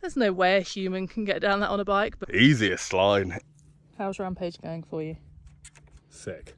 there's no way a human can get down that on a bike. But easiest line. how's Rampage going for you? Sick.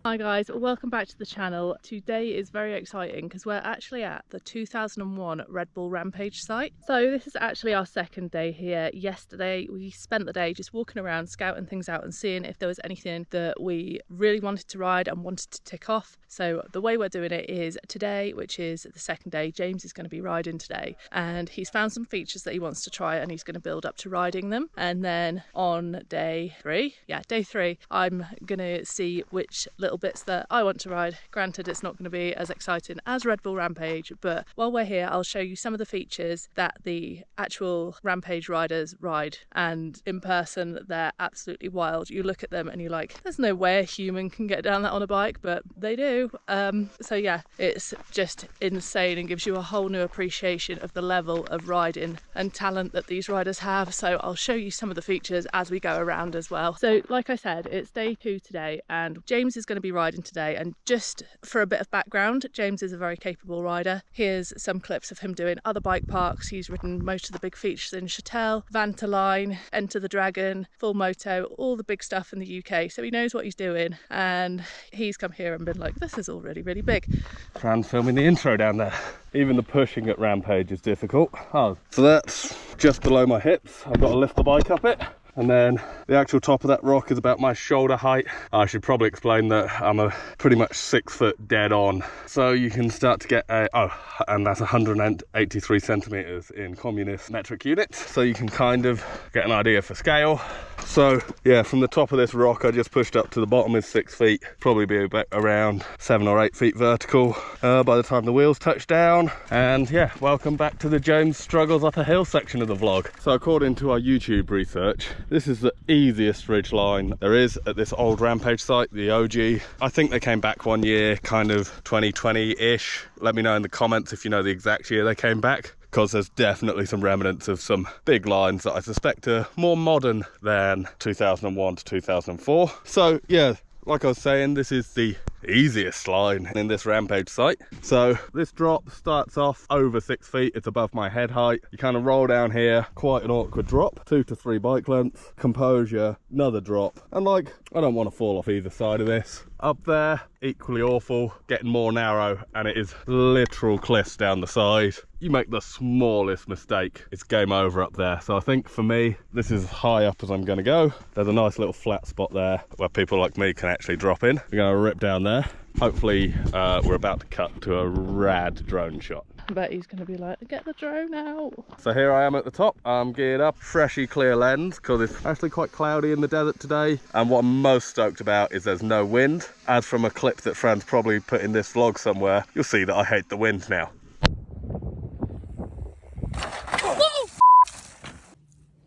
Hi guys, welcome back to the channel. Today is very exciting because we're actually at the 2001 Red Bull Rampage site. So this is actually our second day here. Yesterday we spent the day just walking around, scouting things out and seeing if there was anything that we really wanted to ride and wanted to tick off. So the way we're doing it is today, which is the second day, James is going to be riding today and he's found some features that he wants to try and he's going to build up to riding them. And then on day three, I'm going to see which little bits that I want to ride. Granted, it's not going to be as exciting as Red Bull Rampage, but while we're here I'll show you some of the features that the actual Rampage riders ride, and in person they're absolutely wild. You look at them and you're like, there's no way a human can get down that on a bike, but they do. So yeah, it's just insane and gives you a whole new appreciation of the level of riding and talent that these riders have. So I'll show you some of the features as we go around as well. So like I said, it's day 2 today and James is going to be riding today. And just for a bit of background, James is a very capable rider. Here's some clips of him doing other bike parks. He's ridden most of the big features in Chatel, Vanterline, Enter the Dragon, Full Moto, all the big stuff in the UK. So he knows what he's doing and he's come here and been like, this is all really, really big. Fran's filming the intro down there. Even the pushing at Rampage is difficult. Oh, so that's just below my hips. I've got to lift the bike up it. And then the actual top of that rock is about my shoulder height. I should probably explain that I'm a pretty much 6 foot dead on. So you can start to get and that's 183 centimeters in communist metric units. So you can kind of get an idea for scale. So yeah, from the top of this rock, I just pushed up to the bottom is 6 feet, probably be about around 7 or 8 feet vertical by the time the wheels touch down. And yeah, welcome back to the James Struggles Up a Hill section of the vlog. So according to our YouTube research, this is the easiest ridge line there is at this old Rampage site, the OG. I think they came back one year, kind of 2020-ish. Let me know in the comments if you know the exact year they came back, because there's definitely some remnants of some big lines that I suspect are more modern than 2001 to 2004. So yeah, like I was saying, this is the easiest line in this Rampage site. So this drop starts off over 6 feet. It's above my head height. You kind of roll down here, quite an awkward drop, 2 to 3 bike lengths, composure, another drop, and like, I don't want to fall off either side of this. Up there, equally awful, getting more narrow, and it is literal cliffs down the side. You make the smallest mistake, it's game over up there. So I think for me, this is as high up as I'm going to go. There's a nice little flat spot there where people like me can actually drop in. We're going to rip down there. Hopefully we're about to cut to a rad drone shot. I bet he's going to be like, get the drone out. So here I am at the top. I'm geared up, freshy clear lens, because it's actually quite cloudy in the desert today. And what I'm most stoked about is there's no wind. As from a clip that Fran's probably put in this vlog somewhere, you'll see that I hate the wind now.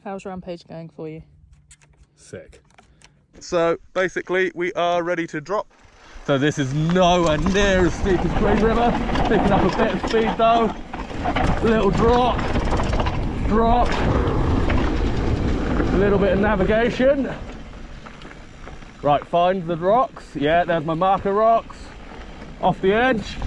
How's Rampage going for you? Sick. So basically we are ready to drop. So this is nowhere near as steep as Green River. Picking up a bit of speed though. Little drop, a little bit of navigation. Right, find the rocks. Yeah, there's my marker rocks. Off the edge.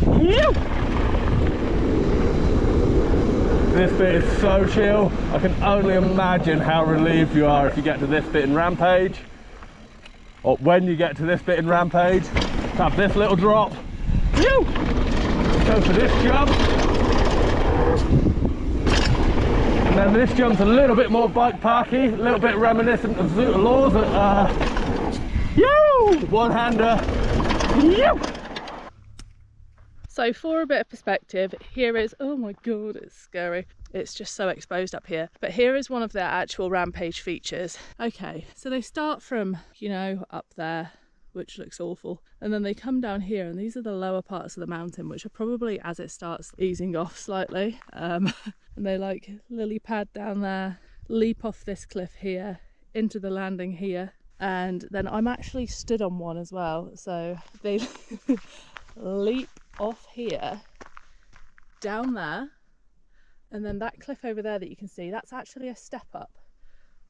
This bit is so chill. I can only imagine how relieved you are if you get to this bit in Rampage. Or when you get to this bit in Rampage. Have this little drop. Go for this jump. And then this jump's a little bit more bike parky, a little bit reminiscent of Zoot Laws. One-hander. So for a bit of perspective, here is, oh my god, it's scary. It's just so exposed up here. But here is one of their actual Rampage features. Okay, so they start from, you know, up there, which looks awful, and then they come down here, and these are the lower parts of the mountain, which are probably as it starts easing off slightly, and they like lily pad down there, leap off this cliff here into the landing here, and then I'm actually stood on one as well, so they leap off here down there, and then that cliff over there that you can see, that's actually a step up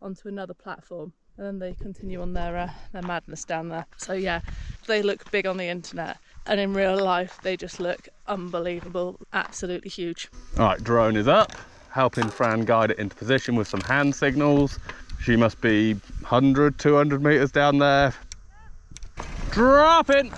onto another platform. And then they continue on their madness down there. So yeah, they look big on the internet, and in real life they just look unbelievable, absolutely huge. All right, drone is up. helping Fran guide it into position with some hand signals. She must be 100, 200 meters down there. Dropping!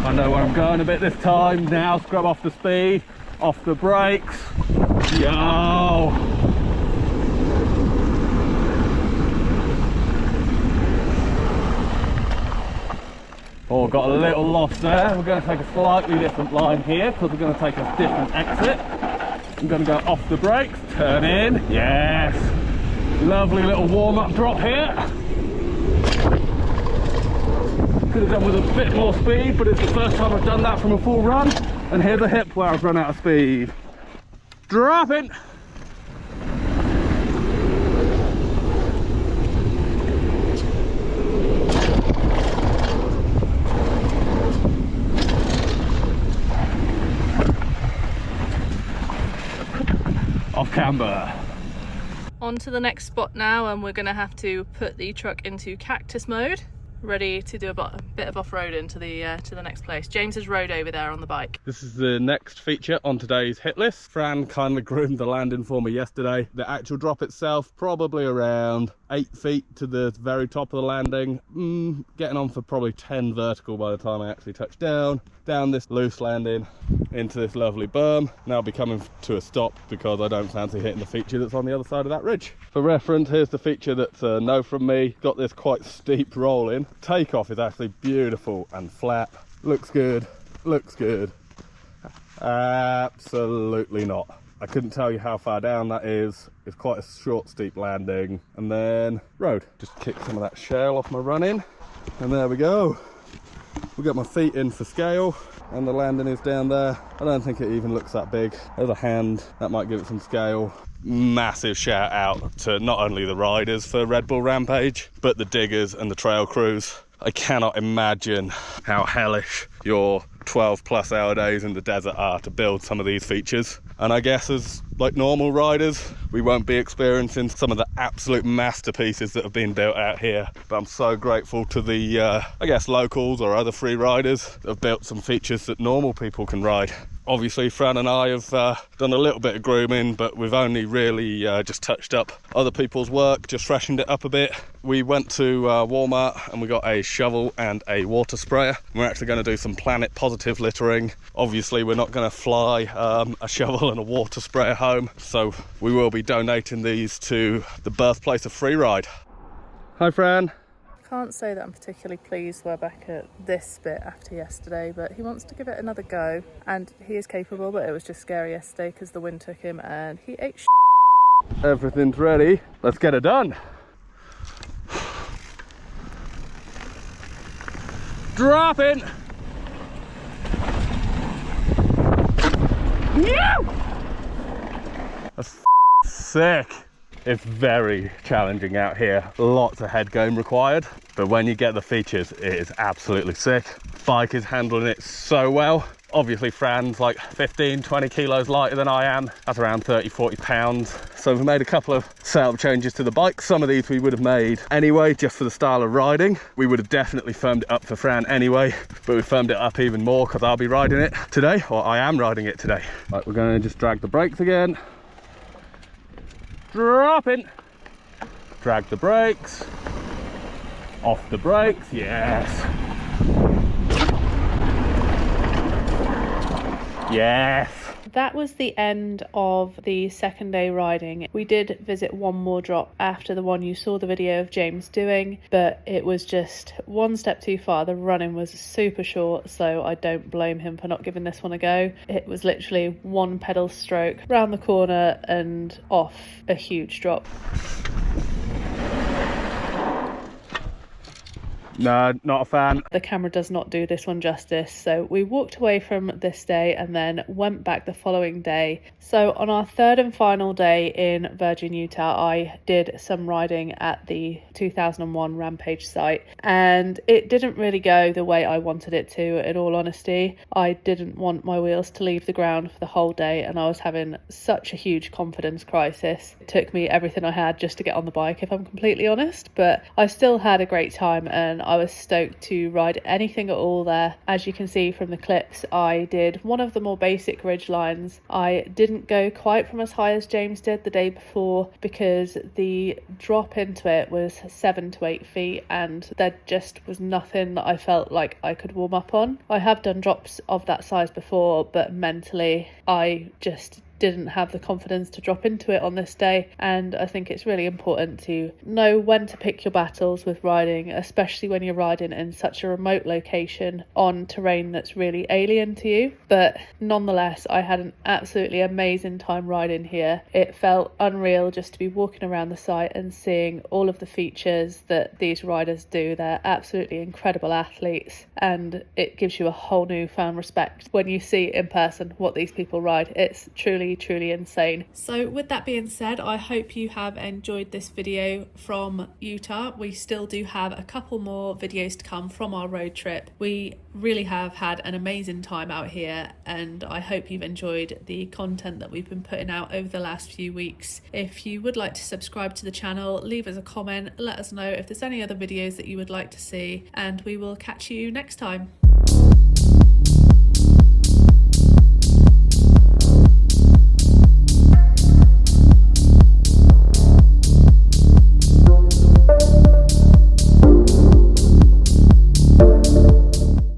I know where I'm going a bit this time. Now scrub off the speed, off the brakes. Yo! Oh, got a little lost there. We're going to take a slightly different line here because we're going to take a different exit. I'm going to go off the brakes, turn in. Yes! Lovely little warm-up drop here. Could have done with a bit more speed, but it's the first time I've done that from a full run. And here's a hip where I've run out of speed. Dropping! Off camber. On to the next spot now, and we're going to have to put the truck into cactus mode, ready to do a bit of off-roading to the next place. James has rode over there on the bike. This is the next feature on today's hit list. Fran kindly groomed the landing for me yesterday. The actual drop itself, probably around 8 feet to the very top of the landing. Getting on for probably 10 vertical by the time I actually touch down. Down this loose landing into this lovely berm. Now I'll be coming to a stop because I don't fancy hitting the feature that's on the other side of that ridge. For reference, here's the feature that's a no from me. Got this quite steep roll in. Takeoff is actually beautiful and flat. Looks good, looks good. Absolutely not. I couldn't tell you how far down that is. It's quite a short, steep landing. And then road. Just kick some of that shale off my run in. And there we go. We got my feet in for scale, and the landing is down there. I don't think it even looks that big. There's a hand, that might give it some scale. Massive shout out to not only the riders for Red Bull Rampage, but the diggers and the trail crews. I cannot imagine how hellish your 12+ hour days in the desert are to build some of these features. And I guess as like normal riders, we won't be experiencing some of the absolute masterpieces that have been built out here. But I'm so grateful to the, I guess, locals or other free riders that have built some features that normal people can ride. Obviously, Fran and I have done a little bit of grooming, but we've only really just touched up other people's work, just freshened it up a bit. We went to Walmart and we got a shovel and a water sprayer. We're actually going to do some planet positive littering. Obviously, we're not going to fly a shovel and a water sprayer home, so we will be donating these to the birthplace of Freeride. Hi, Fran. Can't say that I'm particularly pleased we're back at this bit after yesterday, but he wants to give it another go, and he is capable, but it was just scary yesterday because the wind took him and he ate Everything's ready. Let's get it done. Dropping. That's sick. It's very challenging out here. Lots of head game required, but when you get the features, it is absolutely sick. Bike is handling it so well. Obviously, Fran's like 15, 20 kilos lighter than I am. That's around 30, 40 pounds. So we've made a couple of setup changes to the bike. Some of these we would have made anyway, just for the style of riding. We would have definitely firmed it up for Fran anyway, but we firmed it up even more because I'll be riding it today, or I am riding it today. Right, we're going to just drag the brakes again. Dropping. Drag the brakes. Off the brakes, yes. Yes. That was the end of the second day riding. We did visit one more drop after the one you saw the video of James doing, but it was just one step too far. The running was super short, so I don't blame him for not giving this one a go. It was literally one pedal stroke round the corner and off a huge drop. No, not a fan. The camera does not do this one justice, so we walked away from this day and then went back the following day. So on our third and final day in Virgin, Utah, I did some riding at the 2001 Rampage site, and it didn't really go the way I wanted it to, in all honesty. I didn't want my wheels to leave the ground for the whole day, and I was having such a huge confidence crisis. It took me everything I had just to get on the bike, if I'm completely honest, but I still had a great time, and I was stoked to ride anything at all there. As you can see from the clips, I did one of the more basic ridge lines. I didn't go quite from as high as James did the day before because the drop into it was 7 to 8 feet and there just was nothing that I felt like I could warm up on. I have done drops of that size before, but mentally I just didn't have the confidence to drop into it on this day, and I think it's really important to know when to pick your battles with riding, especially when you're riding in such a remote location on terrain that's really alien to you. But nonetheless, I had an absolutely amazing time riding here. It felt unreal just to be walking around the site and seeing all of the features that these riders do. They're absolutely incredible athletes, and it gives you a whole newfound respect when you see in person what these people ride. It's truly insane. So with that being said, I hope you have enjoyed this video from Utah. We still do have a couple more videos to come from our road trip. We really have had an amazing time out here, and I hope you've enjoyed the content that we've been putting out over the last few weeks. If you would like to subscribe to the channel, leave us a comment, let us know if there's any other videos that you would like to see, and we will catch you next time.